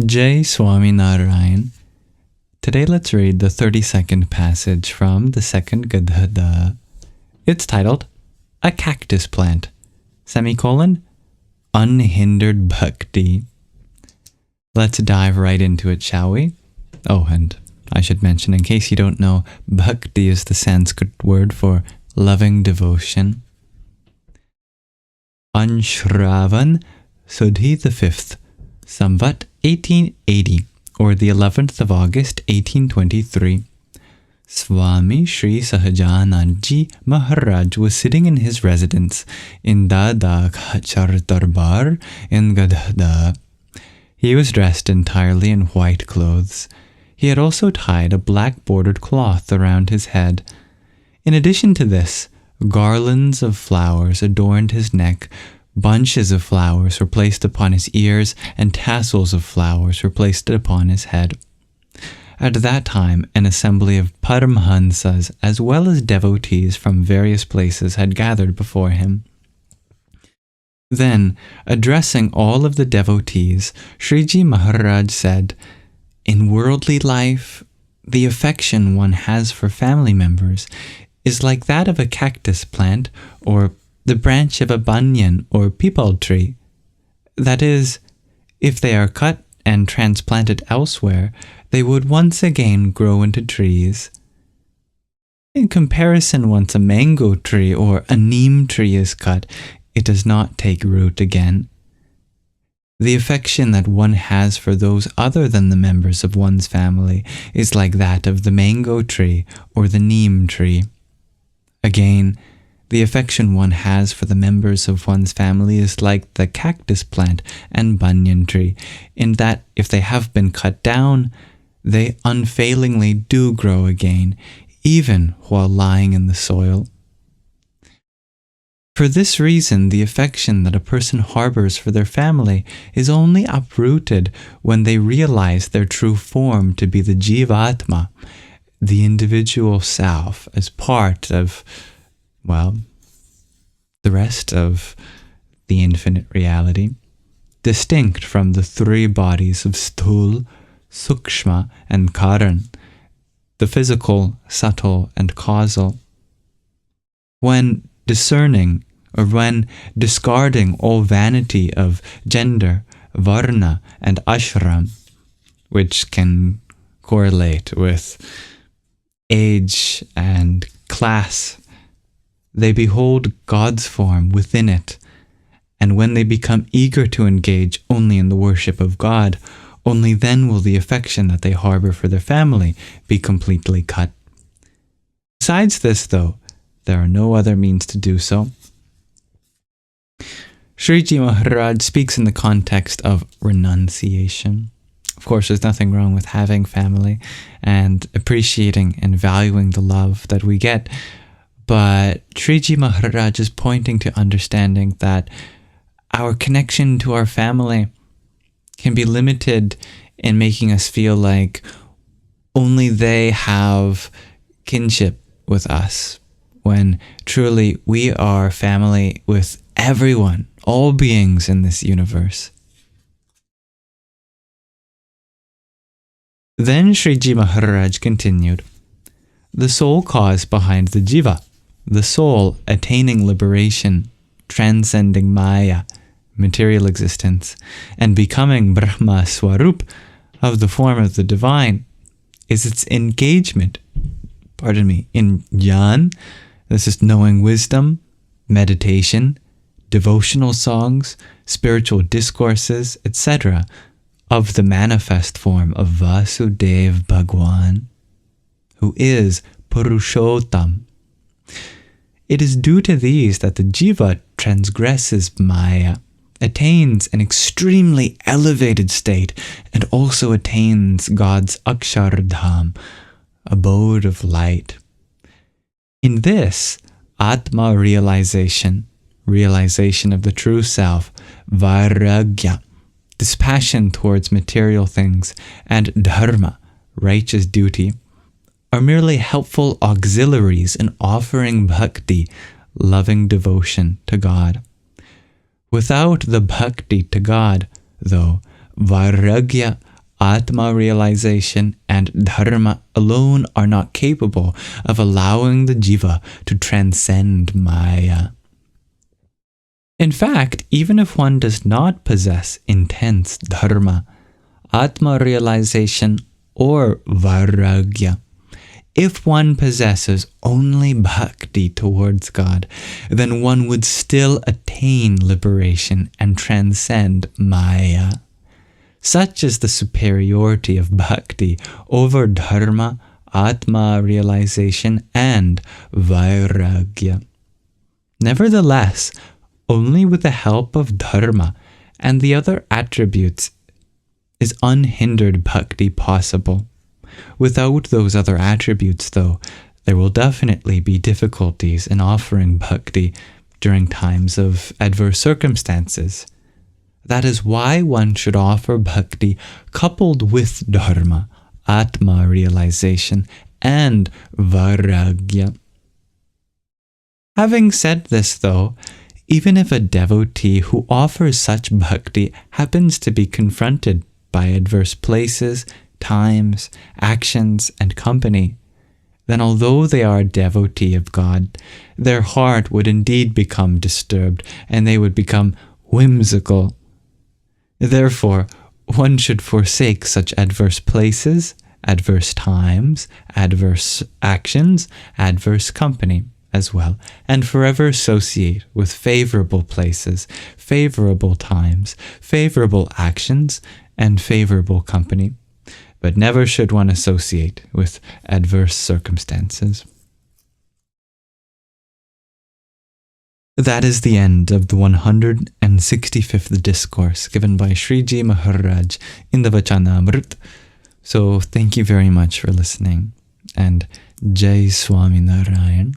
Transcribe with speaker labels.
Speaker 1: Jai Swaminarayan. Today let's read the 32nd passage from the second Gadhadā. It's titled, A Cactus Plant, Unhindered Bhakti. Let's dive right into it, shall we? Oh, and I should mention, in case you don't know, Bhakti is the Sanskrit word for loving devotion. On Shravan Sudhi the 5th, Samvat 1880, or the 11th of August 1823, Swami Sri Sahajanandji Maharaj was sitting in his residence in Dada Khachar Darbar in Gadhadā. He was dressed entirely in white clothes. He had also tied a black bordered cloth around his head. In addition to this, garlands of flowers adorned his neck, bunches of flowers were placed upon his ears, and tassels of flowers were placed upon his head. At that time, an assembly of Paramhansas, as well as devotees from various places, had gathered before him. Then, addressing all of the devotees, Sriji Maharaj said, "In worldly life, the affection one has for family members is like that of a cactus plant or the branch of a banyan or peepal tree. That is, if they are cut and transplanted elsewhere, they would once again grow into trees. In comparison, once a mango tree or a neem tree is cut, it does not take root again. The affection that one has for those other than the members of one's family is like that of the mango tree or the neem tree. Again, the affection one has for the members of one's family is like the cactus plant and banyan tree, in that if they have been cut down, they unfailingly do grow again, even while lying in the soil. For this reason, the affection that a person harbors for their family is only uprooted when they realize their true form to be the Jivatma, the individual self, as part of, the rest of the infinite reality, distinct from the three bodies of Sthul, Sukshma, and Karan, the physical, subtle, and causal. When discerning, or when discarding all vanity of gender, varna, and ashram, which can correlate with age and class, they behold God's form within it, and when they become eager to engage only in the worship of God, only then will the affection that they harbor for their family be completely cut. Besides this, though, there are no other means to do so. Sriji Maharaj speaks in the context of renunciation. Of course, there's nothing wrong with having family and appreciating and valuing the love that we get, but Sriji Maharaj is pointing to understanding that our connection to our family can be limited in making us feel like only they have kinship with us, when truly we are family with everyone, all beings in this universe. Then Sriji Maharaj continued, "The sole cause behind the jiva, the soul attaining liberation, transcending Maya, material existence, and becoming Brahma Swarup, of the form of the divine, is its engagement, in jnana, this is knowing wisdom, meditation, devotional songs, spiritual discourses, etc., of the manifest form of Vasudev Bhagwan, who is Purushottam. It is due to these that the jiva transgresses Maya, attains an extremely elevated state, and also attains God's Akshardham, abode of light. In this, Atma realization of the true self, Vairagya, dispassion towards material things, and Dharma, righteous duty, are merely helpful auxiliaries in offering bhakti, loving devotion to God. Without the bhakti to God, though, vairagya Atma realization and dharma alone are not capable of allowing the jiva to transcend Maya. In fact, even if one does not possess intense dharma, Atma realization, or vairagya, if one possesses only bhakti towards God, then one would still attain liberation and transcend Maya. Such is the superiority of bhakti over dharma, Atma realization, and vairagya. Nevertheless, only with the help of dharma and the other attributes is unhindered bhakti possible. Without those other attributes, though, there will definitely be difficulties in offering bhakti during times of adverse circumstances. That is why one should offer bhakti coupled with dharma, Atma realization, and vairagya. Having said this, though, even if a devotee who offers such bhakti happens to be confronted by adverse places, times, actions, and company, then although they are a devotee of God, their heart would indeed become disturbed and they would become whimsical. Therefore, one should forsake such adverse places, adverse times, adverse actions, adverse company as well, and forever associate with favorable places, favorable times, favorable actions, and favorable company. But never should one associate with adverse circumstances. That is the end of the 165th discourse given by Sriji Maharaj in the Vachanamrut. So thank you very much for listening, and Jai Swaminarayan.